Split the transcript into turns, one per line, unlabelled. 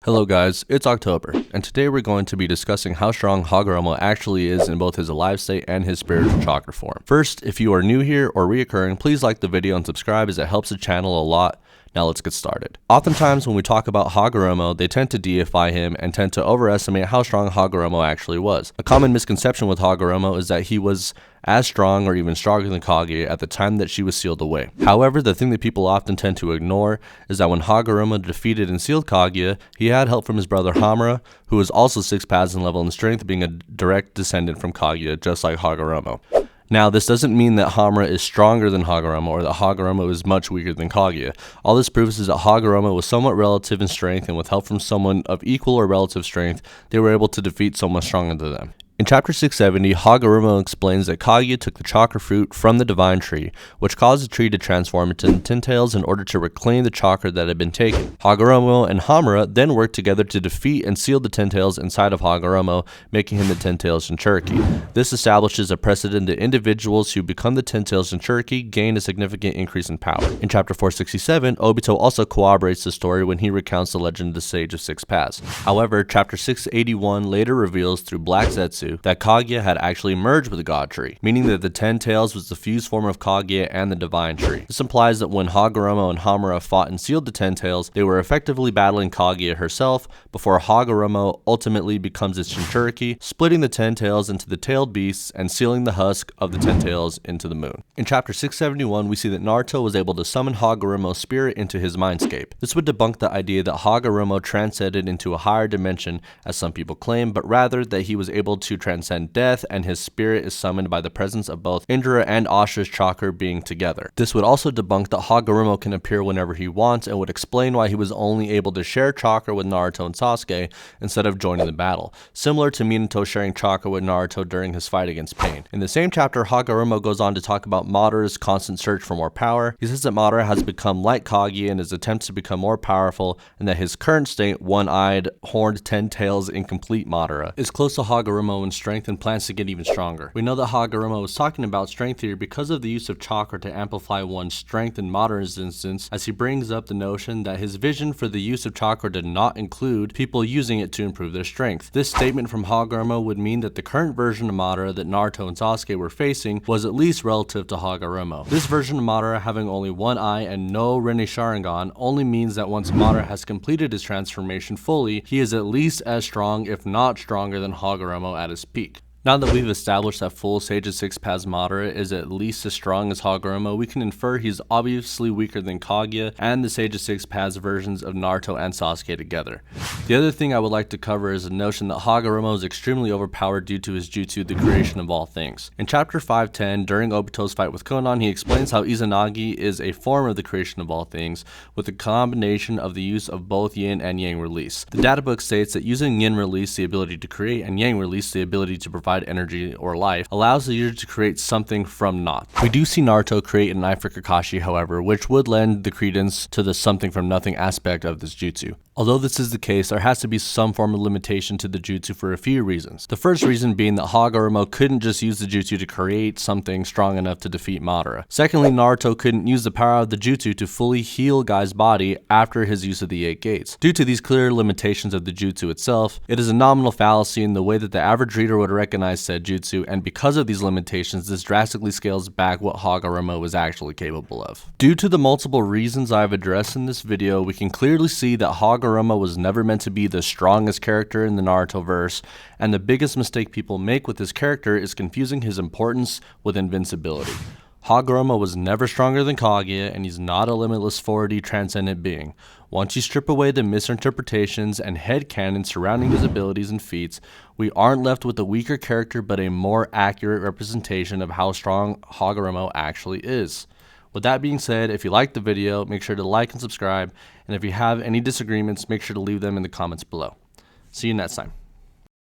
Hello guys, it's October, and today we're going to be discussing how strong Hagoromo actually is in both his alive state and his spiritual chakra form. First, if you are new here or reoccurring, please like the video and subscribe as it helps the channel a lot. Now let's get started. Oftentimes when we talk about Hagoromo, they tend to deify him and tend to overestimate how strong Hagoromo actually was. A common misconception with Hagoromo is that he was as strong or even stronger than Kaguya at the time that she was sealed away. However, the thing that people often tend to ignore is that when Hagoromo defeated and sealed Kaguya, he had help from his brother Hamura, who was also 6 paths in level and strength, being a direct descendant from Kaguya, just like Hagoromo. Now, this doesn't mean that Hamura is stronger than Hagoromo or that Hagoromo is much weaker than Kaguya. All this proves is that Hagoromo was somewhat relative in strength, and with help from someone of equal or relative strength, they were able to defeat someone stronger than them. In chapter 670, Hagoromo explains that Kaguya took the chakra fruit from the divine tree, which caused the tree to transform into ten tails in order to reclaim the chakra that had been taken. Hagoromo and Hamura then worked together to defeat and seal the ten tails inside of Hagoromo, making him the ten tails Jinchuriki. This establishes a precedent that individuals who become the ten tails Jinchuriki gain a significant increase in power. In chapter 467, Obito also corroborates the story when he recounts the legend of the Sage of Six Paths. However, chapter 681 later reveals through Black Zetsu that Kaguya had actually merged with the God Tree, meaning that the Ten Tails was the fused form of Kaguya and the Divine Tree. This implies that when Hagoromo and Hamura fought and sealed the Ten Tails, they were effectively battling Kaguya herself before Hagoromo ultimately becomes its Jinchuriki, splitting the Ten Tails into the tailed beasts and sealing the husk of the Ten Tails into the moon. In chapter 671, we see that Naruto was able to summon Hagoromo's spirit into his mindscape. This would debunk the idea that Hagoromo transcended into a higher dimension, as some people claim, but rather that he was able to transcend death and his spirit is summoned by the presence of both Indra and Ashura's chakra being together. This would also debunk that Hagoromo can appear whenever he wants and would explain why he was only able to share chakra with Naruto and Sasuke instead of joining the battle, similar to Minato sharing chakra with Naruto during his fight against Pain. In the same chapter, Hagoromo goes on to talk about Madara's constant search for more power. He says that Madara has become like Kaguya in his attempts to become more powerful, and that his current state, one-eyed, horned, 10 tails, incomplete Madara, is close to Hagoromo in strength and plans to get even stronger. We know that Hagoromo was talking about strength here because of the use of chakra to amplify one's strength in Madara's instance, as he brings up the notion that his vision for the use of chakra did not include people using it to improve their strength. This statement from Hagoromo would mean that the current version of Madara that Naruto and Sasuke were facing was at least relative to Hagoromo. This version of Madara, having only one eye and no Rinne Sharingan, only means that once Madara has completed his transformation fully, he is at least as strong, if not stronger, than Hagoromo at his peak. Now that we've established that full Sage of Six Paths Madara is at least as strong as Hagoromo, we can infer he's obviously weaker than Kaguya and the Sage of Six Paths versions of Naruto and Sasuke together. The other thing I would like to cover is the notion that Hagoromo is extremely overpowered due to his jutsu, the creation of all things. In chapter 510, during Obito's fight with Konan, he explains how Izanagi is a form of the creation of all things, with a combination of the use of both yin and yang release. The databook states that using yin release, the ability to create, and yang release, the ability to provide energy or life, allows the user to create something from naught. We do see Naruto create an eye for Kakashi, however, which would lend the credence to the something from nothing aspect of this jutsu. Although this is the case, there has to be some form of limitation to the jutsu for a few reasons. The first reason being that Hagoromo couldn't just use the jutsu to create something strong enough to defeat Madara. Secondly, Naruto couldn't use the power of the jutsu to fully heal Guy's body after his use of the 8 gates. Due to these clear limitations of the jutsu itself, it is a nominal fallacy in the way that the average reader would recognize said jutsu, and because of these limitations, this drastically scales back what Hagoromo was actually capable of. Due to the multiple reasons I have addressed in this video, we can clearly see that Hagoromo was never meant to be the strongest character in the Naruto verse, and the biggest mistake people make with this character is confusing his importance with invincibility. Hagoromo was never stronger than Kaguya, and he's not a limitless 4D transcendent being. Once you strip away the misinterpretations and headcanon surrounding his abilities and feats, we aren't left with a weaker character but a more accurate representation of how strong Hagoromo actually is. With that being said, if you liked the video, make sure to like and subscribe, and if you have any disagreements, make sure to leave them in the comments below. See you next time.